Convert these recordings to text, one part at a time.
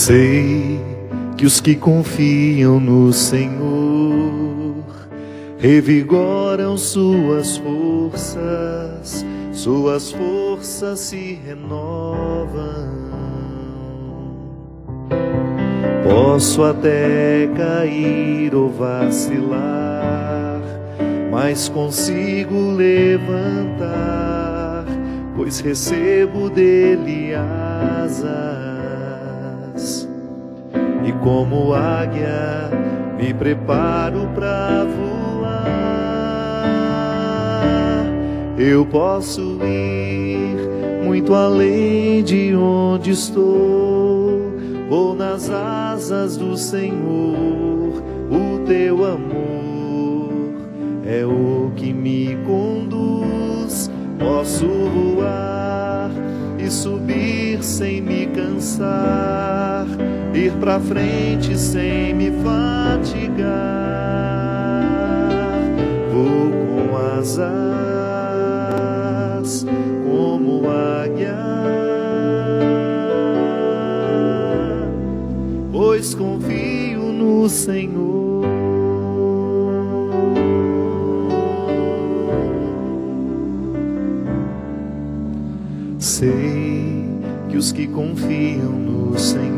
Sei que os que confiam no Senhor revigoram suas forças se renovam. Posso até cair ou vacilar, mas consigo levantar, pois recebo dele asas. E como águia me preparo para voar. Eu posso ir muito além de onde estou. Vou nas asas do Senhor. O teu amor é o que me conduz. Posso voar e subir sem me cansar, ir pra frente sem me fatigar. Vou com asas como águia, pois confio no Senhor. Sei que os que confiam no Senhor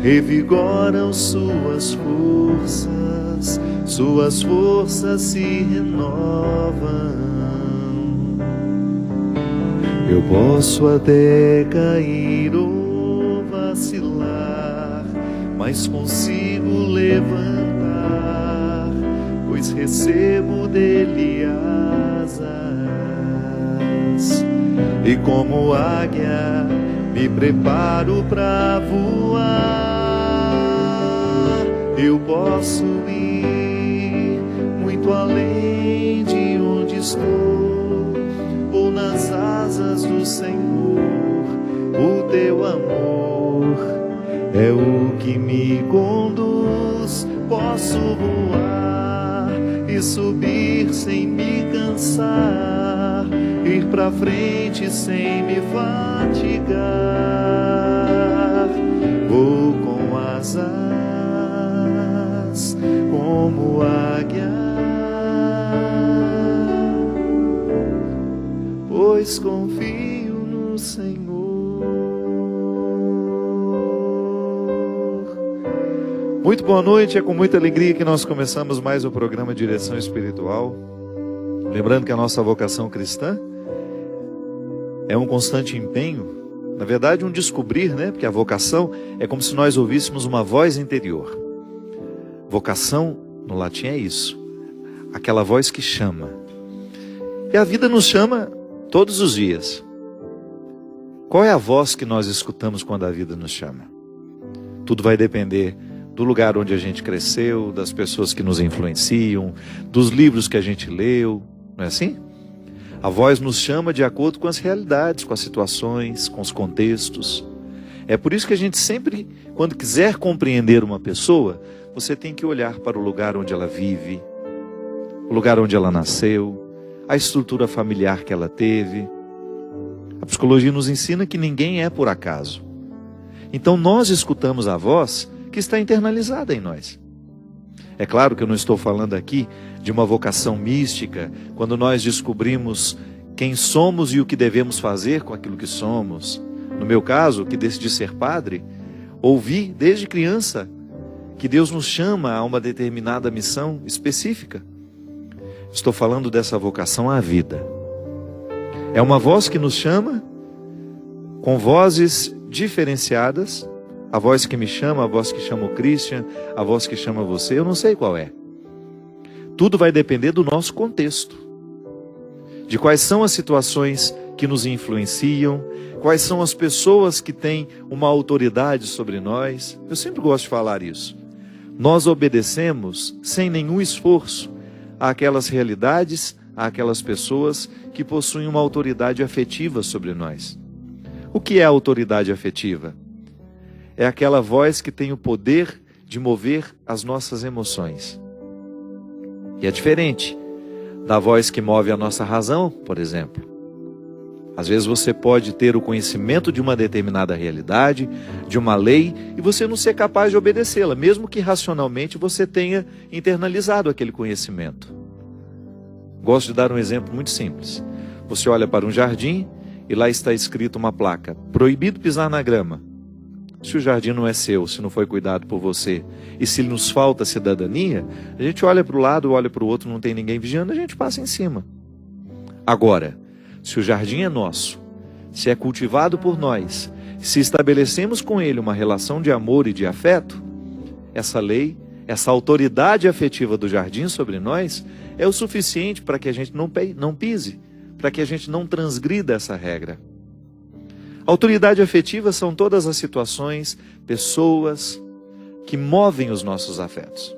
revigoram suas forças se renovam. Eu posso até cair ou vacilar, mas consigo levantar, pois recebo dele asas. E como águia me preparo para voar. Eu posso ir muito além de onde estou. Vou nas asas do Senhor. O teu amor é o que me conduz. Posso voar e subir sem me cansar, ir pra frente sem me fatigar. Vou com asas como águia, pois confio no Senhor. Muito boa noite, é com muita alegria que nós começamos mais o programa Direção Espiritual. Lembrando que a nossa vocação cristã é um constante empenho, na verdade um descobrir, né? Porque a vocação é como se nós ouvíssemos uma voz interior. Vocação, no latim, é isso, aquela voz que chama. E a vida nos chama todos os dias. Qual é a voz que nós escutamos quando a vida nos chama? Tudo vai depender do lugar onde a gente cresceu, das pessoas que nos influenciam, dos livros que a gente leu, não é assim? A voz nos chama de acordo com as realidades, com as situações, com os contextos. É por isso que a gente sempre, quando quiser compreender uma pessoa, você tem que olhar para o lugar onde ela vive, o lugar onde ela nasceu, a estrutura familiar que ela teve. A psicologia nos ensina que ninguém é por acaso. Então nós escutamos a voz que está internalizada em nós. É claro que eu não estou falando aqui de uma vocação mística, quando nós descobrimos quem somos e o que devemos fazer com aquilo que somos. No meu caso, que decidi ser padre, ouvi desde criança que Deus nos chama a uma determinada missão específica. Estou falando dessa vocação à vida. É uma voz que nos chama com vozes diferenciadas. A voz que me chama, a voz que chama o Christian, a voz que chama você, eu não sei qual é. Tudo vai depender do nosso contexto, de quais são as situações que nos influenciam, quais são as pessoas que têm uma autoridade sobre nós. Eu sempre gosto de falar isso. Nós obedecemos sem nenhum esforço àquelas realidades, àquelas pessoas que possuem uma autoridade afetiva sobre nós. O que é a autoridade afetiva? É aquela voz que tem o poder de mover as nossas emoções. E é diferente da voz que move a nossa razão, por exemplo. Às vezes você pode ter o conhecimento de uma determinada realidade, de uma lei, e você não ser capaz de obedecê-la, mesmo que racionalmente você tenha internalizado aquele conhecimento. Gosto de dar um exemplo muito simples. Você olha para um jardim e lá está escrito uma placa: proibido pisar na grama. Se o jardim não é seu, se não foi cuidado por você, e se nos falta cidadania, a gente olha para o lado, olha para o outro, não tem ninguém vigiando, a gente passa em cima. Agora, se o jardim é nosso, se é cultivado por nós, se estabelecemos com ele uma relação de amor e de afeto, essa lei, essa autoridade afetiva do jardim sobre nós, é o suficiente para que a gente não pise, para que a gente não transgrida essa regra. Autoridade afetiva são todas as situações, pessoas que movem os nossos afetos.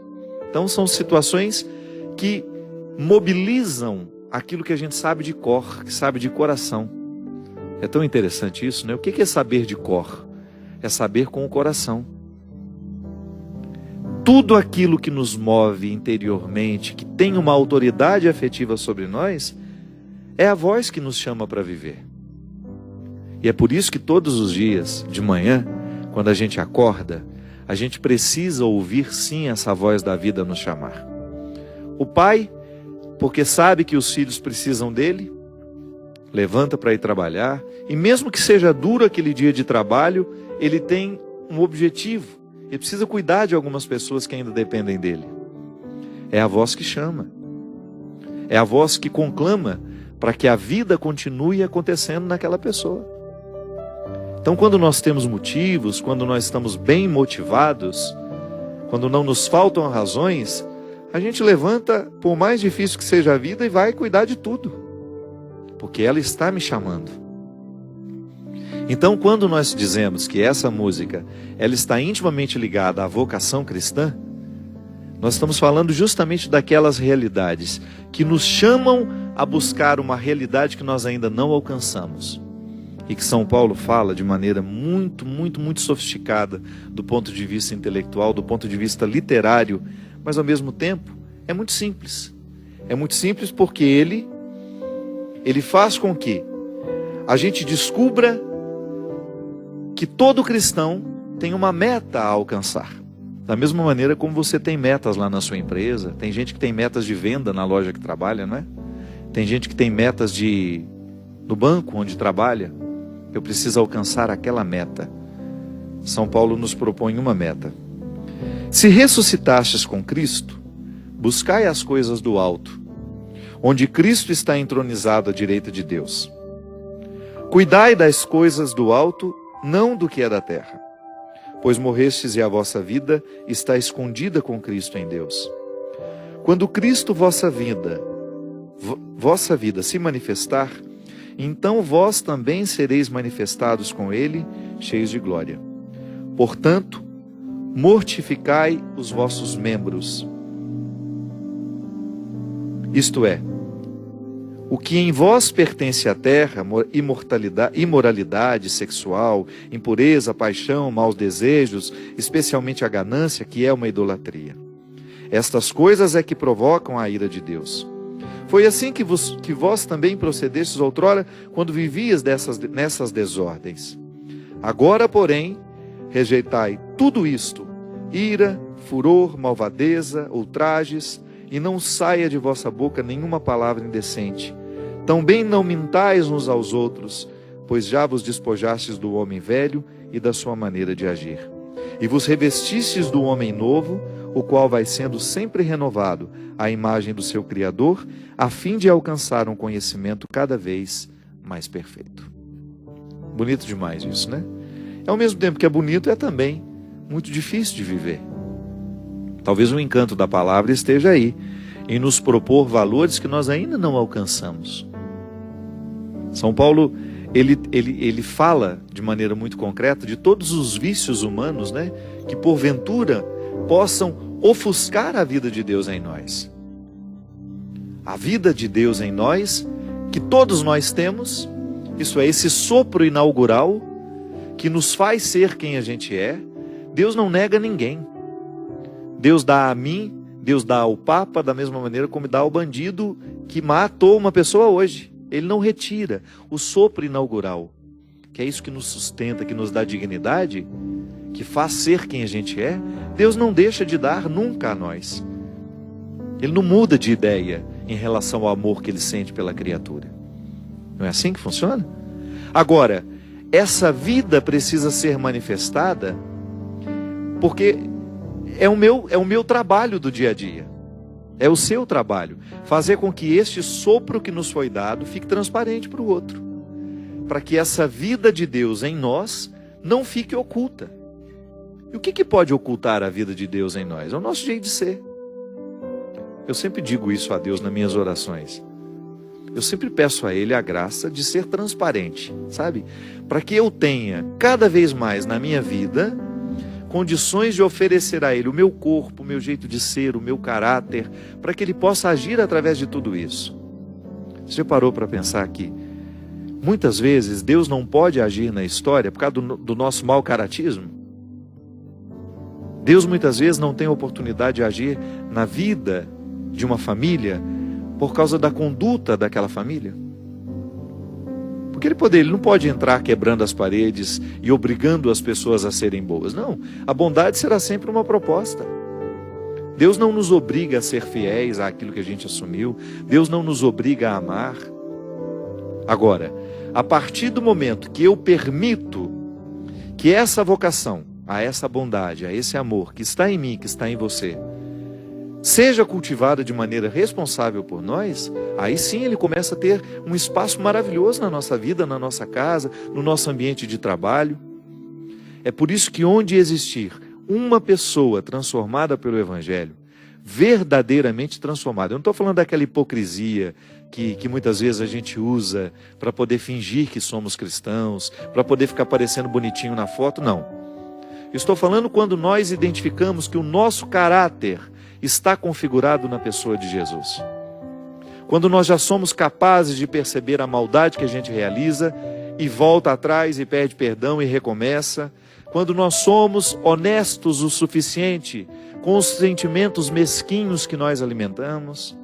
Então são situações que mobilizam aquilo que a gente sabe de cor, que sabe de coração. É tão interessante isso, né? O que é saber de cor? É saber com o coração. Tudo aquilo que nos move interiormente, que tem uma autoridade afetiva sobre nós, é a voz que nos chama para viver. E é por isso que todos os dias, de manhã, quando a gente acorda, a gente precisa ouvir sim essa voz da vida nos chamar. O pai, porque sabe que os filhos precisam dele, levanta para ir trabalhar, e mesmo que seja duro aquele dia de trabalho, ele tem um objetivo. Ele precisa cuidar de algumas pessoas que ainda dependem dele. É a voz que chama. É a voz que conclama para que a vida continue acontecendo naquela pessoa. Então, quando nós temos motivos, quando nós estamos bem motivados, quando não nos faltam razões, a gente levanta, por mais difícil que seja a vida, e vai cuidar de tudo, porque ela está me chamando. Então, quando nós dizemos que essa música, ela está intimamente ligada à vocação cristã, nós estamos falando justamente daquelas realidades que nos chamam a buscar uma realidade que nós ainda não alcançamos. E que São Paulo fala de maneira muito sofisticada, do ponto de vista intelectual, do ponto de vista literário, mas ao mesmo tempo é muito simples. É muito simples porque ele faz com que a gente descubra que todo cristão tem uma meta a alcançar. Da mesma maneira como você tem metas lá na sua empresa, tem gente que tem metas de venda na loja que trabalha, não é? Tem gente que tem metas no banco onde trabalha. Eu preciso alcançar aquela meta. São Paulo nos propõe uma meta. Se ressuscitastes com Cristo, buscai as coisas do alto, onde Cristo está entronizado à direita de Deus. Cuidai das coisas do alto, não do que é da terra, pois morrestes e a vossa vida está escondida com Cristo em Deus. Quando Cristo vossa vida se manifestar, então vós também sereis manifestados com ele, cheios de glória. Portanto, mortificai os vossos membros. Isto é, o que em vós pertence à terra, imoralidade sexual, impureza, paixão, maus desejos, especialmente a ganância, que é uma idolatria. Estas coisas é que provocam a ira de Deus. Foi assim que vós também procedestes outrora, quando vivias nessas desordens. Agora, porém, rejeitai tudo isto: ira, furor, malvadeza, ultrajes, e não saia de vossa boca nenhuma palavra indecente. Também não mintais uns aos outros, pois já vos despojastes do homem velho e da sua maneira de agir. E vos revestistes do homem novo, o qual vai sendo sempre renovado à imagem do seu Criador, a fim de alcançar um conhecimento cada vez mais perfeito. Bonito demais isso, né? Ao mesmo tempo que é bonito, é também muito difícil de viver. Talvez o encanto da palavra esteja aí, em nos propor valores que nós ainda não alcançamos. São Paulo, ele fala de maneira muito concreta de todos os vícios humanos, né, que porventura possam ofuscar a vida de Deus em nós. A vida de Deus em nós, que todos nós temos, isso é, esse sopro inaugural que nos faz ser quem a gente é. Deus não nega ninguém. Deus dá a mim, Deus dá ao Papa da mesma maneira como dá ao bandido que matou uma pessoa hoje. Ele não retira o sopro inaugural, que é isso que nos sustenta, que nos dá dignidade, que faz ser quem a gente é. Deus não deixa de dar nunca a nós. Ele não muda de ideia em relação ao amor que Ele sente pela criatura. Não é assim que funciona? Agora, essa vida precisa ser manifestada porque é o meu trabalho do dia a dia. É o seu trabalho. Fazer com que este sopro que nos foi dado fique transparente para o outro. Para que essa vida de Deus em nós não fique oculta. E o que pode ocultar a vida de Deus em nós? É o nosso jeito de ser. Eu sempre digo isso a Deus nas minhas orações. Eu sempre peço a Ele a graça de ser transparente, sabe? Para que eu tenha cada vez mais na minha vida condições de oferecer a Ele o meu corpo, o meu jeito de ser, o meu caráter, para que Ele possa agir através de tudo isso. Você já parou para pensar que muitas vezes Deus não pode agir na história por causa do nosso mau caratismo? Deus muitas vezes não tem oportunidade de agir na vida de uma família por causa da conduta daquela família? Porque ele não pode entrar quebrando as paredes e obrigando as pessoas a serem boas. Não, a bondade será sempre uma proposta. Deus não nos obriga a ser fiéis àquilo que a gente assumiu. Deus não nos obriga a amar. Agora, a partir do momento que eu permito que essa vocação, a essa bondade, a esse amor que está em mim, que está em você, seja cultivada de maneira responsável por nós, aí sim Ele começa a ter um espaço maravilhoso na nossa vida, na nossa casa, no nosso ambiente de trabalho. É por isso que onde existir uma pessoa transformada pelo Evangelho, verdadeiramente transformada, eu não estou falando daquela hipocrisia que muitas vezes a gente usa para poder fingir que somos cristãos, para poder ficar parecendo bonitinho na foto, não. Eu estou falando quando nós identificamos que o nosso caráter está configurado na pessoa de Jesus. Quando nós já somos capazes de perceber a maldade que a gente realiza e volta atrás e pede perdão e recomeça. Quando nós somos honestos o suficiente com os sentimentos mesquinhos que nós alimentamos.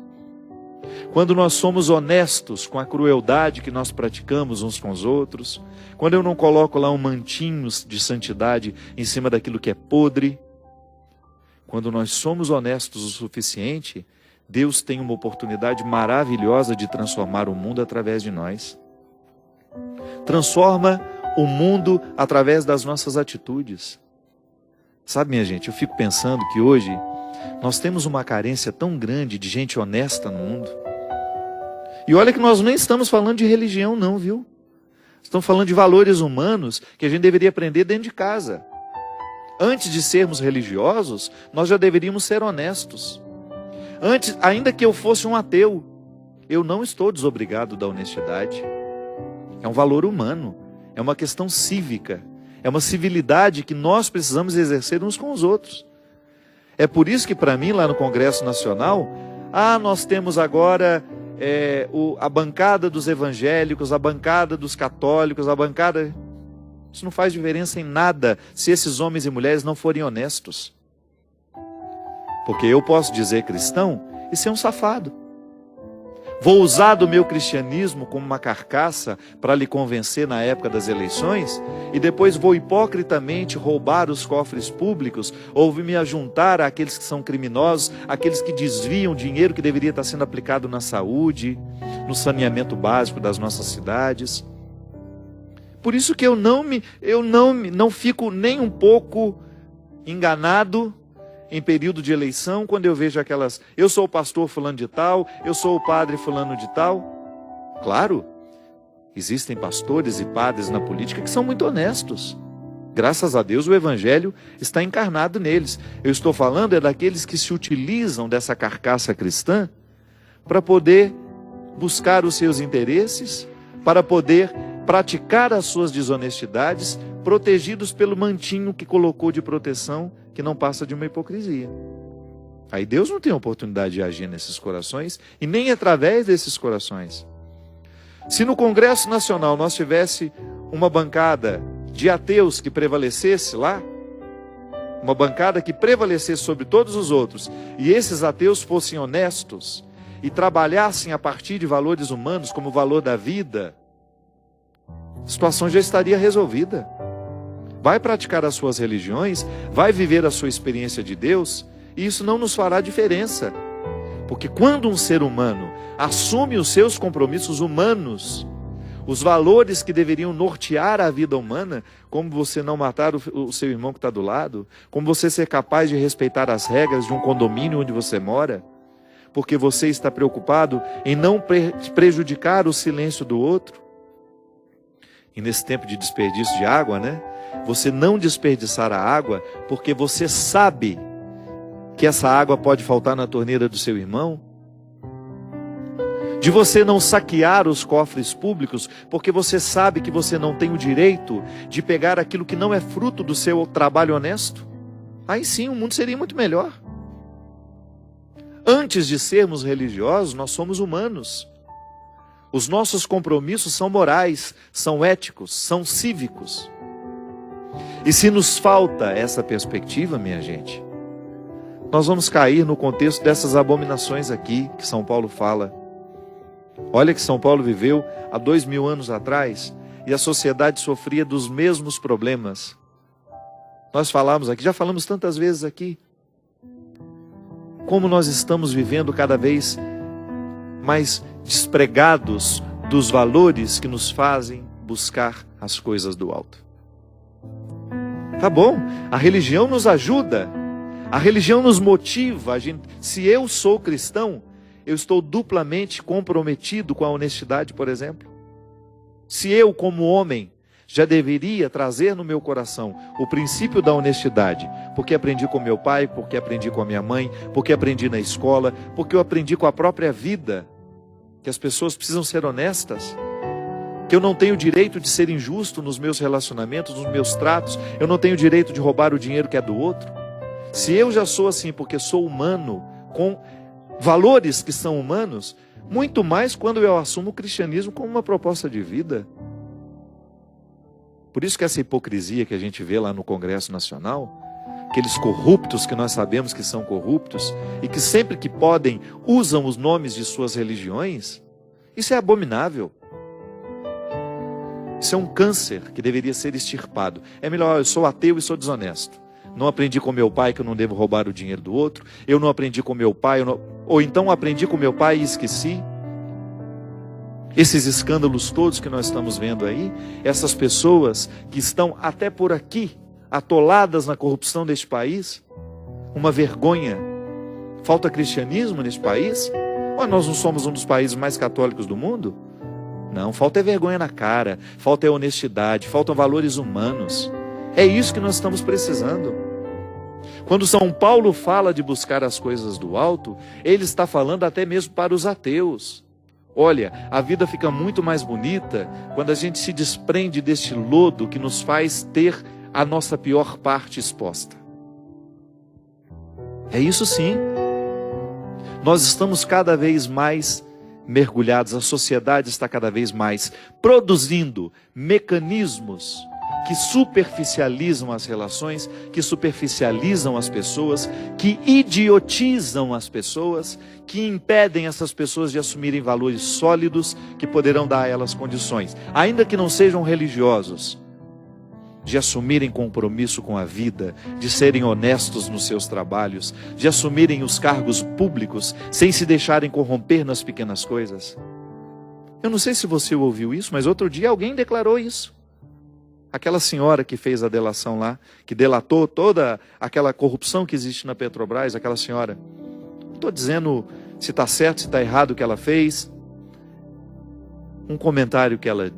Quando nós somos honestos com a crueldade que nós praticamos uns com os outros. Quando eu não coloco lá um mantinho de santidade em cima daquilo que é podre. Quando nós somos honestos o suficiente, Deus tem uma oportunidade maravilhosa de transformar o mundo através de nós. Transforma o mundo através das nossas atitudes. Sabe, minha gente, eu fico pensando que hoje nós temos uma carência tão grande de gente honesta no mundo. E olha que nós nem estamos falando de religião não, viu? Estamos falando de valores humanos que a gente deveria aprender dentro de casa. Antes de sermos religiosos, nós já deveríamos ser honestos. Antes, ainda que eu fosse um ateu, eu não estou desobrigado da honestidade. É um valor humano, é uma questão cívica, é uma civilidade que nós precisamos exercer uns com os outros. É por isso que para mim, lá no Congresso Nacional, nós temos agora a bancada dos evangélicos, a bancada dos católicos, a bancada... Isso não faz diferença em nada se esses homens e mulheres não forem honestos. Porque eu posso dizer cristão e ser um safado. Vou usar do meu cristianismo como uma carcaça para lhe convencer na época das eleições e depois vou hipocritamente roubar os cofres públicos ou me ajuntar àqueles que são criminosos, àqueles que desviam dinheiro que deveria estar sendo aplicado na saúde, no saneamento básico das nossas cidades. Por isso que eu não fico nem um pouco enganado em período de eleição, quando eu vejo aquelas, eu sou o pastor fulano de tal, eu sou o padre fulano de tal. Claro, existem pastores e padres na política que são muito honestos. Graças a Deus o Evangelho está encarnado neles. Eu estou falando daqueles que se utilizam dessa carcaça cristã para poder buscar os seus interesses, para poder praticar as suas desonestidades, protegidos pelo mantinho que colocou de proteção, que não passa de uma hipocrisia. Aí Deus não tem oportunidade de agir nesses corações, e nem através desses corações. Se no Congresso Nacional nós tivesse uma bancada de ateus que prevalecesse lá, uma bancada que prevalecesse sobre todos os outros, e esses ateus fossem honestos, e trabalhassem a partir de valores humanos, como o valor da vida, a situação já estaria resolvida. Vai praticar as suas religiões, vai viver a sua experiência de Deus, e isso não nos fará diferença. Porque quando um ser humano assume os seus compromissos humanos, os valores que deveriam nortear a vida humana, como você não matar o seu irmão que está do lado, como você ser capaz de respeitar as regras de um condomínio onde você mora, porque você está preocupado em não prejudicar o silêncio do outro. E nesse tempo de desperdício de água, né? Você não desperdiçar a água, porque você sabe que essa água pode faltar na torneira do seu irmão. De você não saquear os cofres públicos, porque você sabe que você não tem o direito de pegar aquilo que não é fruto do seu trabalho honesto. Aí sim, o mundo seria muito melhor. Antes de sermos religiosos, nós somos humanos. Os nossos compromissos são morais, são éticos, são cívicos. E se nos falta essa perspectiva, minha gente, nós vamos cair no contexto dessas abominações aqui que São Paulo fala. Olha que São Paulo viveu há 2000 anos atrás e a sociedade sofria dos mesmos problemas. Nós falamos aqui, já falamos tantas vezes aqui, como nós estamos vivendo cada vez mais despregados dos valores que nos fazem buscar as coisas do alto. Tá bom, a religião nos ajuda, a religião nos motiva. Se eu sou cristão, eu estou duplamente comprometido com a honestidade, por exemplo. Se eu, como homem, já deveria trazer no meu coração o princípio da honestidade, porque aprendi com meu pai, porque aprendi com a minha mãe, porque aprendi na escola, porque eu aprendi com a própria vida, que as pessoas precisam ser honestas, que eu não tenho direito de ser injusto nos meus relacionamentos, nos meus tratos, eu não tenho direito de roubar o dinheiro que é do outro. Se eu já sou assim porque sou humano, com valores que são humanos, muito mais quando eu assumo o cristianismo como uma proposta de vida. Por isso que essa hipocrisia que a gente vê lá no Congresso Nacional, aqueles corruptos que nós sabemos que são corruptos, e que sempre que podem usam os nomes de suas religiões, isso é abominável. Isso é um câncer que deveria ser extirpado. É melhor, eu sou ateu e sou desonesto. Não aprendi com meu pai que eu não devo roubar o dinheiro do outro. Eu não aprendi com meu pai, ou então aprendi com meu pai e esqueci. Esses escândalos todos que nós estamos vendo aí, essas pessoas que estão até por aqui, atoladas na corrupção deste país, uma vergonha. Falta cristianismo neste país? Ou nós não somos um dos países mais católicos do mundo? Não, falta é vergonha na cara, falta é honestidade, faltam valores humanos. É isso que nós estamos precisando. Quando São Paulo fala de buscar as coisas do alto, ele está falando até mesmo para os ateus. Olha, a vida fica muito mais bonita quando a gente se desprende deste lodo que nos faz ter a nossa pior parte exposta. É isso sim. Nós estamos cada vez mais mergulhados, a sociedade está cada vez mais produzindo mecanismos que superficializam as relações, que superficializam as pessoas, que idiotizam as pessoas, que impedem essas pessoas de assumirem valores sólidos que poderão dar a elas condições, ainda que não sejam religiosos, de assumirem compromisso com a vida, de serem honestos nos seus trabalhos, de assumirem os cargos públicos sem se deixarem corromper nas pequenas coisas. Eu não sei se você ouviu isso, mas outro dia alguém declarou isso. Aquela senhora que fez a delação lá, que delatou toda aquela corrupção que existe na Petrobras, aquela senhora. Não estou dizendo se está certo, se está errado o que ela fez. Um comentário que ela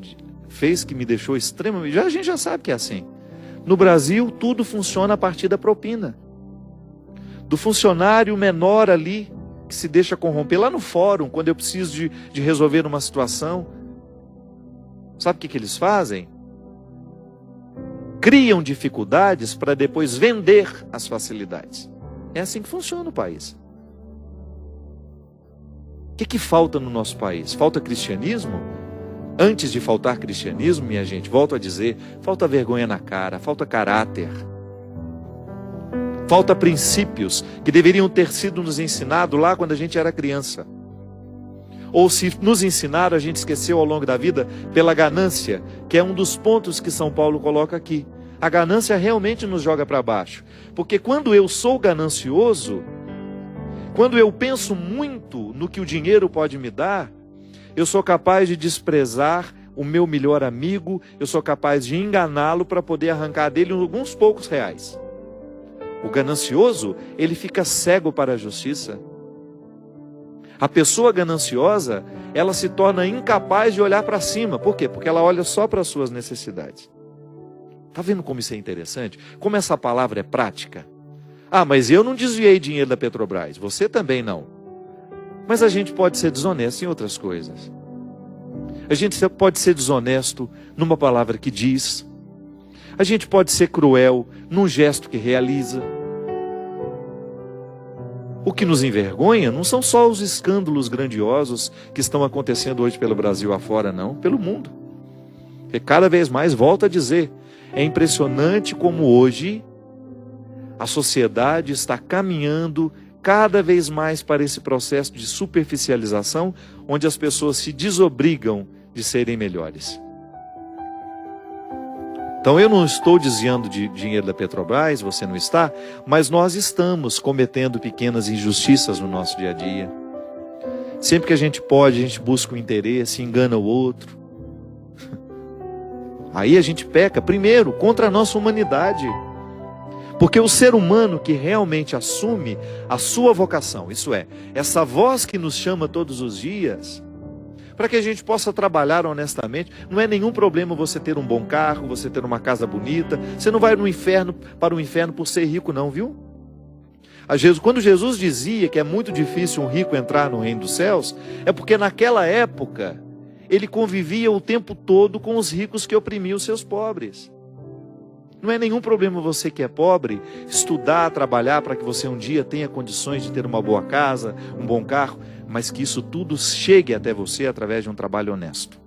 fez que me deixou extremamente... a gente já sabe que é assim. No Brasil, tudo funciona a partir da propina. Do funcionário menor ali, que se deixa corromper lá no fórum, quando eu preciso de resolver uma situação. Sabe o que eles fazem? Criam dificuldades para depois vender as facilidades. É assim que funciona o país. O que falta no nosso país? Falta cristianismo? Antes de faltar cristianismo, minha gente, volto a dizer, falta vergonha na cara, falta caráter. Falta princípios que deveriam ter sido nos ensinados lá quando a gente era criança. ou se nos ensinaram, a gente esqueceu ao longo da vida, pela ganância, que é um dos pontos que São Paulo coloca aqui. A ganância realmente nos joga para baixo, porque quando eu sou ganancioso, quando eu penso muito no que o dinheiro pode me dar, eu sou capaz de desprezar o meu melhor amigo, eu sou capaz de enganá-lo para poder arrancar dele alguns poucos reais. O ganancioso, ele fica cego para a justiça. A pessoa gananciosa, ela se torna incapaz de olhar para cima. Por quê? Porque ela olha só para as suas necessidades. Está vendo como isso é interessante? Como essa palavra é prática? Ah, mas eu não desviei dinheiro da Petrobras. Você também não. Mas a gente pode ser desonesto em outras coisas. A gente pode ser desonesto numa palavra que diz. A gente pode ser cruel num gesto que realiza. O que nos envergonha não são só os escândalos grandiosos que estão acontecendo hoje pelo Brasil afora, não, pelo mundo. Porque cada vez mais, volto a dizer, é impressionante como hoje a sociedade está caminhando cada vez mais para esse processo de superficialização, onde as pessoas se desobrigam de serem melhores. Então eu não estou desviando de dinheiro da Petrobras, você não está, mas nós estamos cometendo pequenas injustiças no nosso dia a dia. Sempre que a gente pode, a gente busca o interesse, engana o outro. Aí a gente peca, primeiro, contra a nossa humanidade. Porque o ser humano que realmente assume a sua vocação, isso é, essa voz que nos chama todos os dias, para que a gente possa trabalhar honestamente, não é nenhum problema você ter um bom carro, você ter uma casa bonita, você não vai para o inferno por ser rico não, viu? Quando Jesus dizia que é muito difícil um rico entrar no reino dos céus, é porque naquela época, ele convivia o tempo todo com os ricos que oprimiam os seus pobres. Não é nenhum problema você que é pobre, estudar, trabalhar para que você um dia tenha condições de ter uma boa casa, um bom carro, mas que isso tudo chegue até você através de um trabalho honesto.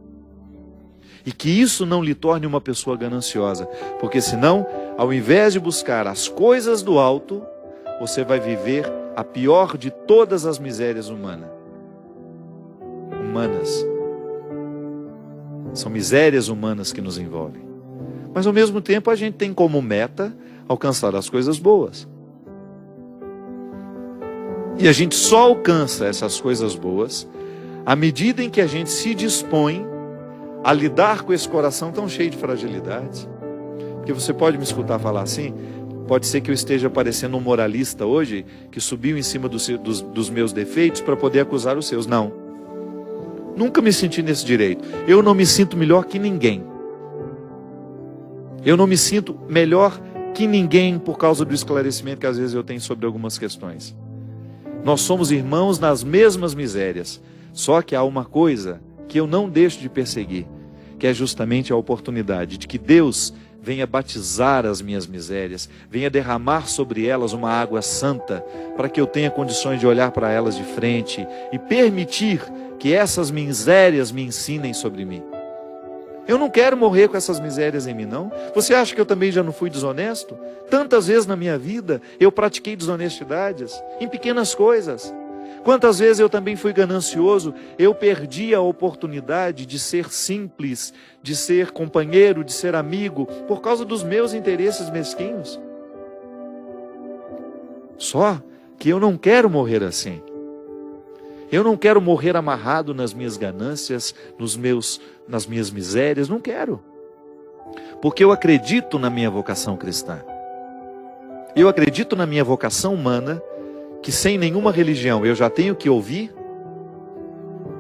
E que isso não lhe torne uma pessoa gananciosa, porque senão, ao invés de buscar as coisas do alto, você vai viver a pior de todas as misérias humanas. São misérias humanas que nos envolvem. Mas ao mesmo tempo a gente tem como meta alcançar as coisas boas. E a gente só alcança essas coisas boas à medida em que a gente se dispõe a lidar com esse coração tão cheio de fragilidades. Porque você pode me escutar falar assim, pode ser que eu esteja parecendo um moralista hoje, que subiu em cima dos meus defeitos para poder acusar os seus. Não. Nunca me senti nesse direito. Eu não me sinto melhor que ninguém. Eu não me sinto melhor que ninguém por causa do esclarecimento que às vezes eu tenho sobre algumas questões. Nós somos irmãos nas mesmas misérias. Só que há uma coisa que eu não deixo de perseguir, que é justamente a oportunidade de que Deus venha batizar as minhas misérias, venha derramar sobre elas uma água santa, para que eu tenha condições de olhar para elas de frente e permitir que essas misérias me ensinem sobre mim. Eu não quero morrer com essas misérias em mim, não. Você acha que eu também já não fui desonesto? Tantas vezes na minha vida eu pratiquei desonestidades, em pequenas coisas. Quantas vezes eu também fui ganancioso, eu perdi a oportunidade de ser simples, de ser companheiro, de ser amigo, por causa dos meus interesses mesquinhos. Só que eu não quero morrer assim. Eu não quero morrer amarrado nas minhas ganâncias, nas minhas misérias, não quero. Porque eu acredito na minha vocação cristã. Eu acredito na minha vocação humana, que sem nenhuma religião eu já tenho que ouvir.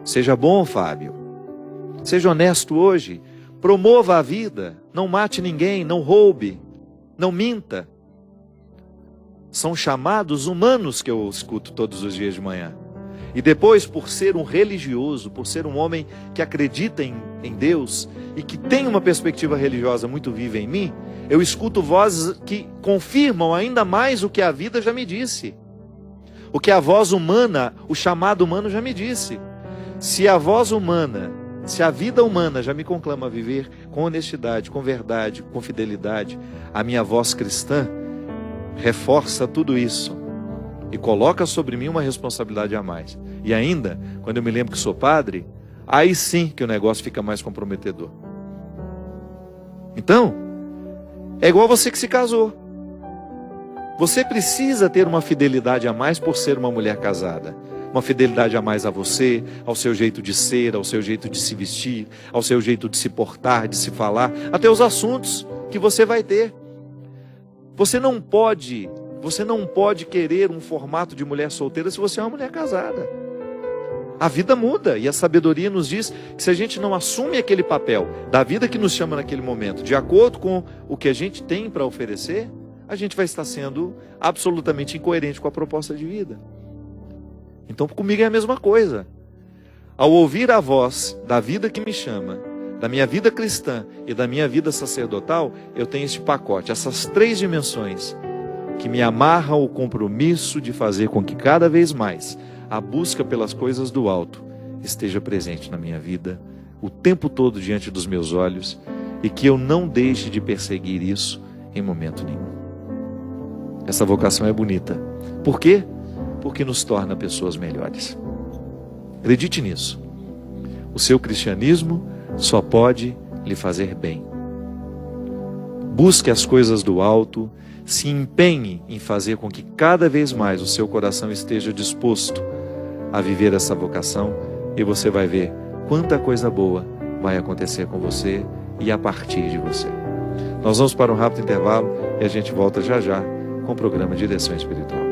Seja bom, Fábio. Seja honesto hoje. Promova a vida. Não mate ninguém, não roube, não minta. São chamados humanos que eu escuto todos os dias de manhã. E depois, por ser um religioso, por ser um homem que acredita em Deus e que tem uma perspectiva religiosa muito viva em mim, eu escuto vozes que confirmam ainda mais o que a vida já me disse. O que a voz humana, o chamado humano já me disse. Se a voz humana, se a vida humana já me conclama a viver com honestidade, com verdade, com fidelidade, a minha voz cristã reforça tudo isso. e coloca sobre mim uma responsabilidade a mais. E ainda, quando eu me lembro que sou padre, aí sim que o negócio fica mais comprometedor. Então, é igual você que se casou. Você precisa ter uma fidelidade a mais por ser uma mulher casada. Uma fidelidade a mais a você, ao seu jeito de ser, ao seu jeito de se vestir, ao seu jeito de se portar, de se falar, até os assuntos que você vai ter. Você não pode querer um formato de mulher solteira se você é uma mulher casada. A vida muda e a sabedoria nos diz que se a gente não assume aquele papel da vida que nos chama naquele momento, de acordo com o que a gente tem para oferecer, a gente vai estar sendo absolutamente incoerente com a proposta de vida. Então comigo é a mesma coisa. Ao ouvir a voz da vida que me chama, da minha vida cristã e da minha vida sacerdotal, eu tenho este pacote, essas 3 dimensões que me amarram ao compromisso de fazer com que cada vez mais a busca pelas coisas do alto esteja presente na minha vida, o tempo todo diante dos meus olhos, e que eu não deixe de perseguir isso em momento nenhum. Essa vocação é bonita. Por quê? Porque nos torna pessoas melhores. Acredite nisso. O seu cristianismo só pode lhe fazer bem. Busque as coisas do alto, se empenhe em fazer com que cada vez mais o seu coração esteja disposto a viver essa vocação, e você vai ver quanta coisa boa vai acontecer com você e a partir de você. Nós vamos para um rápido intervalo e a gente volta já já com o programa Direção Espiritual.